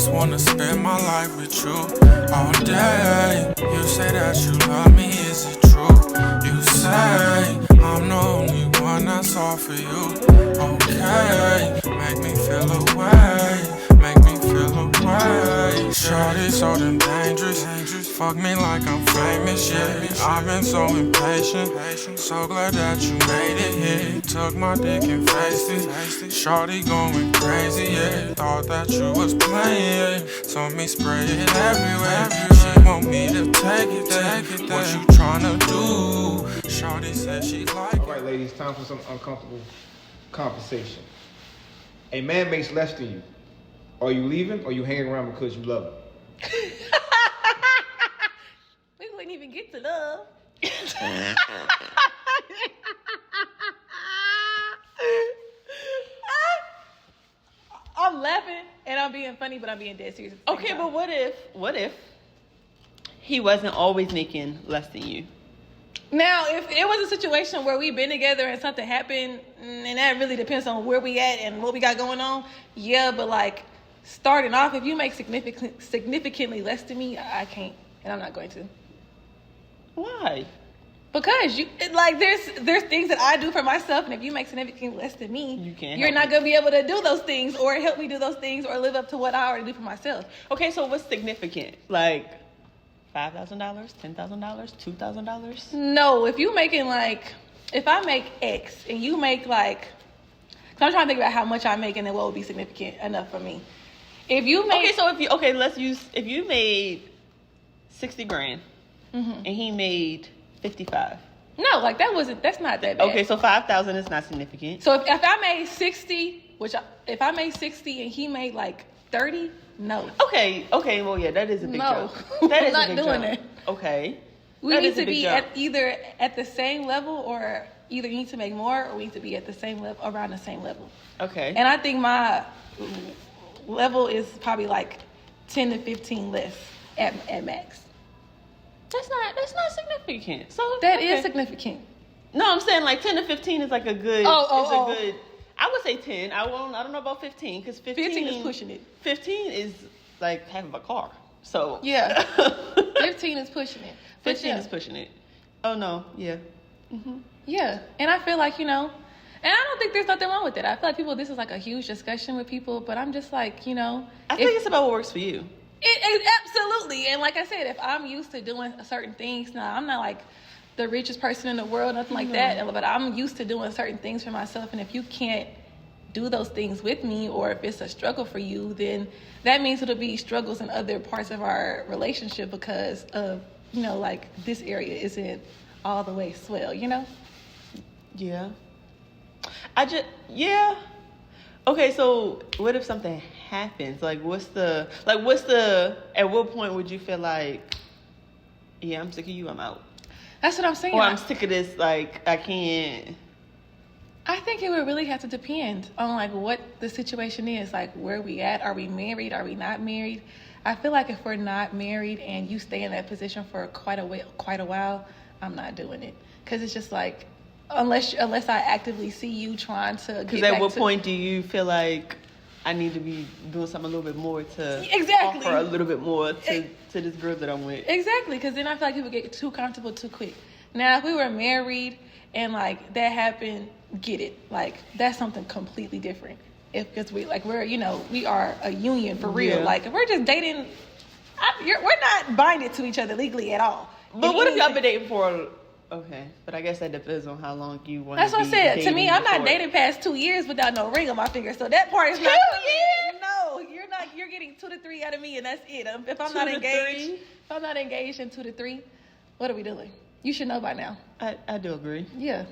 just wanna spend my life with you all day. You say that you love me, is it true? You say I'm the only one that's all for you. Okay, make me feel away. Make me feel away. Shorty so damn dangerous. Fuck me like I'm famous, yeah. I've been so impatient. So glad that you made it, yeah. Took my dick and faced it. Shorty going crazy, yeah. Thought that you was playing, yeah. So me spray it everywhere. She want me to take it. What you tryna do? Shorty said she like it. Alright, ladies, time for some uncomfortable conversation. A man makes less than you. Are you leaving or you hanging around because you love him? We wouldn't even get to love. I'm laughing and I'm being funny, but I'm being dead serious. Okay, but what if he wasn't always making less than you? Now, if it was a situation where we've been together and something happened, and that really depends on where we at and what we got going on, yeah, but like starting off, if you make significantly less than me, I can't, and I'm not going to. Why? Because there's things that I do for myself, and if you make significantly less than me, you're not gonna be able to do those things or help me do those things or live up to what I already do for myself. Okay, so what's significant? Like $5,000, $10,000, $2,000? No, if you making if I make X and you make cause I'm trying to think about how much I make and then what would be significant enough for me. If you make if you made 60 grand and he made 55. No, that's not that bad. Okay, so 5,000 is not significant. So if I made 60, if I made 60 and he made 30, no. Okay, well yeah, that is a big jump. That is I'm a big not doing jump. that. Okay. We need to be either at the same level or either you need to make more or we need to be at the same level, around the same level. Okay. And I think my level is probably 10 to 15 less at max. That's not significant. So that is significant. No, I'm saying 10 to 15 is a good. Good. I would say 10. I don't know about 15 because 15 is pushing it. 15 is like having a car. So yeah, 15 is pushing it. 15 is pushing it. Oh no, yeah. Mm-hmm. Yeah, and I feel and I don't think there's nothing wrong with it. I feel like this is a huge discussion with people, but I'm just I think it's about what works for you. It absolutely, and like I said, if I'm used to doing certain things, now I'm not the richest person in the world, nothing like that, but I'm used to doing certain things for myself, and if you can't do those things with me, or if it's a struggle for you, then that means it'll be struggles in other parts of our relationship because of this area isn't all the way swell, Yeah. Okay, so what if something happens? At what point would you feel yeah, I'm sick of you, I'm out? That's what I'm saying. Or I'm sick of this, I can't. I think it would really have to depend on what the situation is, where we at. Are we married? Are we not married? I feel like if we're not married and you stay in that position for quite a while, I'm not doing it. Because it's just unless I actively see you trying to get back to... Because at what point do you feel like I need to be doing something a little bit more to offer a little bit more to this girl that I'm with? Exactly, because then I feel like people get too comfortable too quick. Now, if we were married and that happened, get it. That's something completely different. Because we are a union for real. Yeah. If we're just dating, we're not binded to each other legally at all. But what if y'all been dating for... Okay, but I guess that depends on how long you want to be. That's what I said. To me, I'm not dating past 2 years without no ring on my finger. So that part is not 2 years. No, you're not. You're getting 2 to 3 out of me, and that's it. If I'm not engaged in 2 to 3, what are we doing? You should know by now. I do agree. Yeah.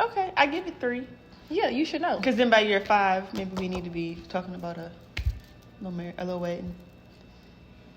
Okay, I give it 3. Yeah, you should know. Because then by year 5, maybe we need to be talking about a little wedding.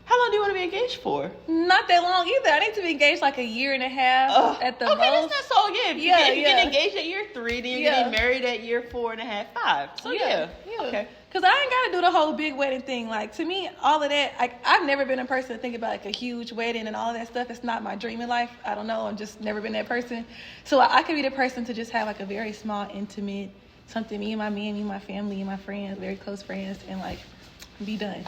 How long do you want to be engaged for? Not that long either. I need to be engaged a year and a half at the most. Okay, that's not so If you get engaged at year 3, then you're getting married at year 4.5, 5. So yeah. Okay. Because I ain't got to do the whole big wedding thing. To me, all of that, I've never been a person to think about a huge wedding and all of that stuff. It's not my dream in life. I don't know. I've just never been that person. So I could be the person to just have a very small, intimate, something me and my family and my friends, very close friends, and be done.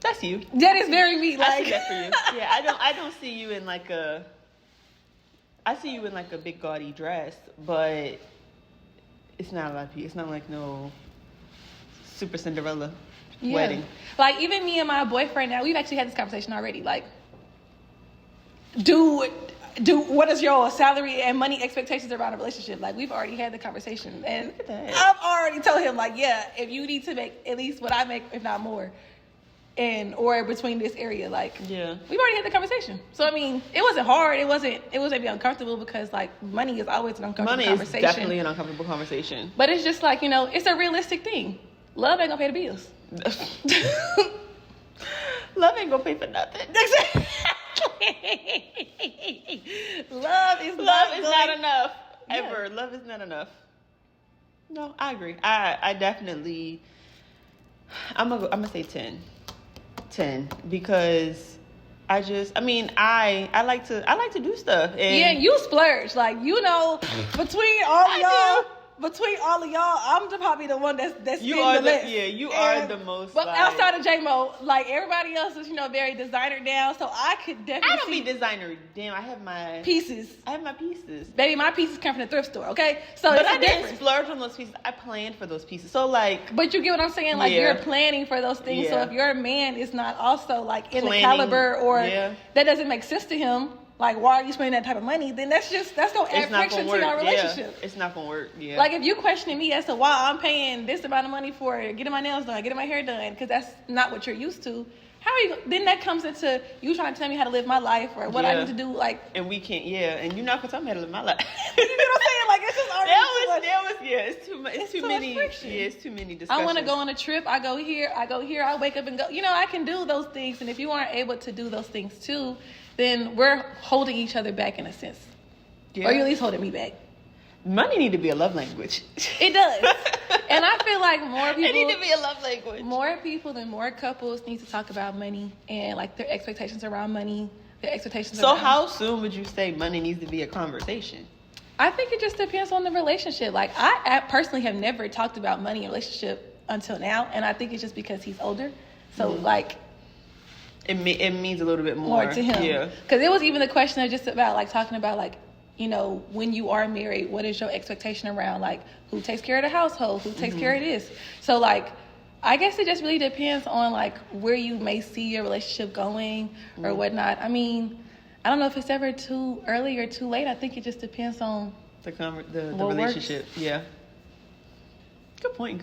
That's you. That is very me. Like, I see that for you. Yeah, I don't see you in like a. I see you in like a big gaudy dress, but it's not like it's not like no super Cinderella wedding. Like even me and my boyfriend now, we've actually had this conversation already. Like, do what is your salary and money expectations around a relationship? Like, we've already had the conversation, and I've already told him like, yeah, if you need to make at least what I make, if not more. Or between this area, like, yeah, we've already had the conversation. So I mean, it wasn't hard. It wasn't be uncomfortable because like money is always an uncomfortable conversation. Money is definitely an uncomfortable conversation. But it's just like, it's a realistic thing. Love ain't gonna pay the bills. Love ain't gonna pay for nothing. Love is not enough. Ever. Love is not enough. No, I agree. I definitely. I'm gonna say 10 because I like to do stuff. And yeah, you splurge. Like, between all of y'all, I'm probably the one that's you spending are the less. Yeah, you are the most. But outside of J-Mo, like everybody else is, very designer down. So I could definitely. I don't be designer. Damn, I have my pieces. Baby, my pieces come from the thrift store. Okay, so but I didn't splurge on those pieces. I planned for those pieces. So like, but you get what I'm saying? Like, you're planning for those things. So if your man is not also like in the caliber or that doesn't make sense to him. Like, why are you spending that type of money? Then that's gonna add friction to your relationship. Yeah, it's not gonna work. Yeah. Like, if you questioning me as to why I'm paying this amount of money for getting my nails done, getting my hair done, because that's not what you're used to. How are you? Then that comes into you trying to tell me how to live my life or what I need to do. Like, and we can't. Yeah, and you're not gonna tell me how to live my life. You know what I'm saying? Like, it's just already it's too much. It's too many. Friction. Yeah, it's too many discussions. I want to go on a trip. I go here. I wake up and go. I can do those things. And if you aren't able to do those things too, then we're holding each other back in a sense. Yeah. Or you're at least holding me back. Money need to be a love language. It does. And I feel like more people... It need to be a love language. More people and more couples need to talk about money and like their expectations around money, their expectations So how soon would you say money needs to be a conversation? I think it just depends on the relationship. Like, I personally have never talked about money in a relationship until now. And I think it's just because he's older. So, like... It means a little bit more to him. Yeah. Because it was even the question of just about like talking about like, when you are married, what is your expectation around like who takes care of the household, who takes care of this? So like, I guess it just really depends on like where you may see your relationship going or whatnot. I mean, I don't know if it's ever too early or too late. I think it just depends on the relationship. Works. Yeah. Good point.